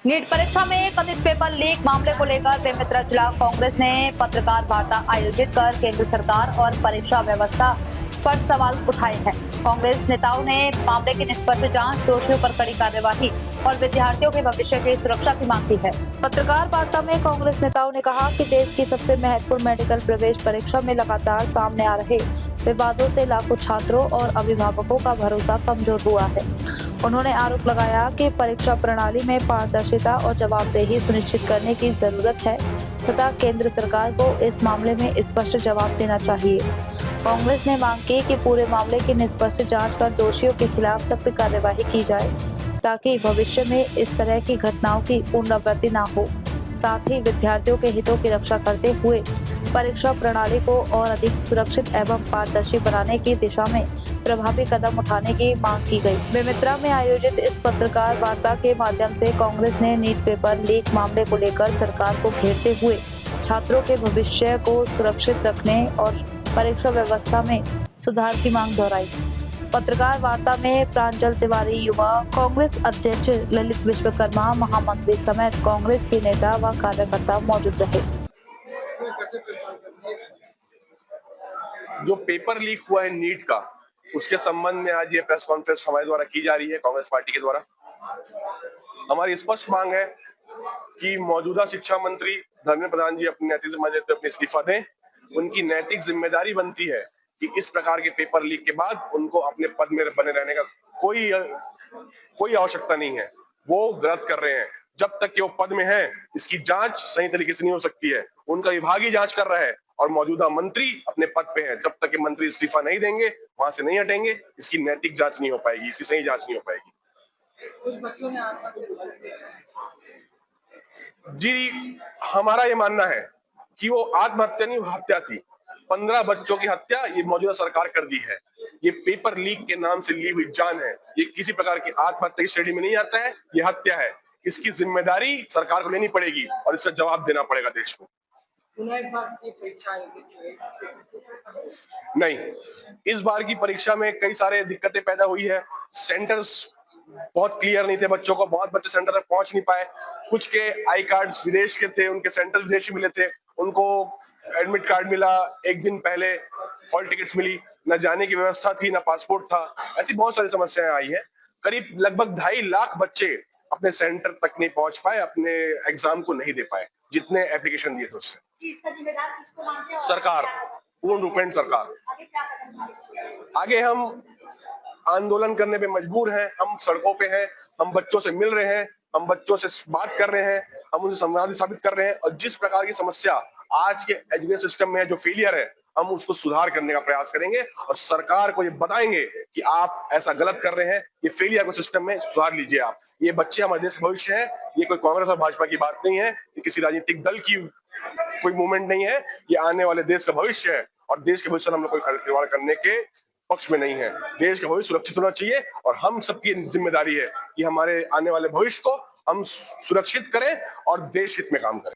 NEET परीक्षा में कथित पेपर लीक मामले को लेकर बेमेतरा जिला कांग्रेस ने पत्रकार वार्ता आयोजित कर केंद्र सरकार और परीक्षा व्यवस्था पर सवाल उठाए हैं। कांग्रेस नेताओं ने मामले की निष्पक्ष जांच, दोषियों पर कड़ी कार्यवाही और विद्यार्थियों के भविष्य की सुरक्षा की मांग की है। पत्रकार वार्ता में कांग्रेस नेताओं ने कहा कि देश की सबसे महत्वपूर्ण मेडिकल प्रवेश परीक्षा में लगातार सामने आ रहे विवादों से लाखों छात्रों और अभिभावकों का भरोसा कमजोर हुआ है। उन्होंने आरोप लगाया कि परीक्षा प्रणाली में पारदर्शिता और जवाबदेही सुनिश्चित करने की जरूरत है तथा केंद्र सरकार को इस मामले में स्पष्ट जवाब देना चाहिए। कांग्रेस ने मांग की कि पूरे मामले की निष्पक्ष जांच कर दोषियों के खिलाफ सख्त कार्यवाही की जाए ताकि भविष्य में इस तरह की घटनाओं की पुनरावृत्ति न हो। साथ ही विद्यार्थियों के हितों की रक्षा करते हुए परीक्षा प्रणाली को और अधिक सुरक्षित एवं पारदर्शी बनाने की दिशा में प्रभावी कदम उठाने की मांग की गई। बेमेतरा में आयोजित इस पत्रकार वार्ता के माध्यम से कांग्रेस ने नीट पेपर लीक मामले को लेकर सरकार को घेरते हुए छात्रों के भविष्य को सुरक्षित रखने और परीक्षा व्यवस्था में सुधार की मांग दोहराई। पत्रकार वार्ता में प्रांजल तिवारी, युवा कांग्रेस अध्यक्ष ललित विश्वकर्मा, महामंत्री समेत कांग्रेस के नेता व कार्यकर्ता मौजूद रहे। जो पेपर लीक हुआ है नीट का, उसके संबंध में आज ये प्रेस कॉन्फ्रेंस हमारे द्वारा की जा रही है कांग्रेस पार्टी के द्वारा। हमारी स्पष्ट मांग है कि मौजूदा शिक्षा मंत्री धर्मेंद्र प्रधान जी अपने नैतिक जिम्मेदारी से अपने इस्तीफा दें। उनकी नैतिक जिम्मेदारी बनती है कि इस प्रकार के पेपर लीक के बाद उनको अपने पद में बने रहने का कोई आवश्यकता नहीं है। वो गलत कर रहे हैं। जब तक कि वो पद में है, इसकी जांच सही तरीके से नहीं हो सकती है। उनका विभाग ही जांच कर रहा है और मौजूदा मंत्री अपने पद पे हैं। जब तक कि मंत्री इस्तीफा नहीं देंगे, वहां से नहीं हटेंगे, इसकी नैतिक जांच नहीं हो पाएगी, इसकी सही जांच नहीं हो पाएगी। कुछ बच्चों ने जी, हमारा ये मानना है कि वो आत्महत्या नहीं, हत्या थी। 15 बच्चों की हत्या ये मौजूदा सरकार कर दी है। ये पेपर लीक के नाम से ली हुई जान है। ये किसी प्रकार की आत्महत्या की श्रेणी में नहीं आता है, ये हत्या है। इसकी जिम्मेदारी सरकार को लेनी पड़ेगी और इसका जवाब देना पड़ेगा देश को। नहीं, इस बार की परीक्षा में कई सारे दिक्कतें पैदा हुई है। सेंटर्स बहुत क्लियर नहीं थे बच्चों को, बहुत बच्चे सेंटर तक पहुंच नहीं पाए। कुछ के आई कार्ड्स विदेश के थे, उनके सेंटर विदेशी मिले थे, उनको एडमिट कार्ड मिला एक दिन पहले, हॉल टिकट्स मिली, न जाने की व्यवस्था थी, न पासपोर्ट था। ऐसी बहुत सारी समस्याएं आई है। करीब लगभग 2.5 लाख बच्चे अपने सेंटर तक नहीं पहुंच पाए, अपने एग्जाम को नहीं दे पाए जितने एप्लीकेशन दिए थे उससे। सरकार, पूर्ण रूपेण सरकार। आगे हम आंदोलन करने पे मजबूर हैं, हम सड़कों पे हैं, हम बच्चों से मिल रहे हैं, हम बच्चों से बात कर रहे हैं, हम उनसे संवाद साबित कर रहे हैं और जिस प्रकार की समस्या आज के एजुकेशन सिस्टम में है, जो फेलियर है, हम उसको सुधार करने का प्रयास करेंगे और सरकार को ये बताएंगे कि आप ऐसा गलत कर रहे हैं, ये फेलियर को सिस्टम में सुधार लीजिए आप। ये बच्चे हमारे देश का भविष्य है। ये कोई कांग्रेस और भाजपा की बात नहीं है, ये किसी राजनीतिक दल की कोई मूवमेंट नहीं है। ये आने वाले देश का भविष्य है और देश के भविष्य में हम लोग कोई खिलवाड़ करने के पक्ष में नहीं है। देश का भविष्य सुरक्षित होना चाहिए और हम सबकी जिम्मेदारी है कि हमारे आने वाले भविष्य को हम सुरक्षित करें और देश हित में काम करें।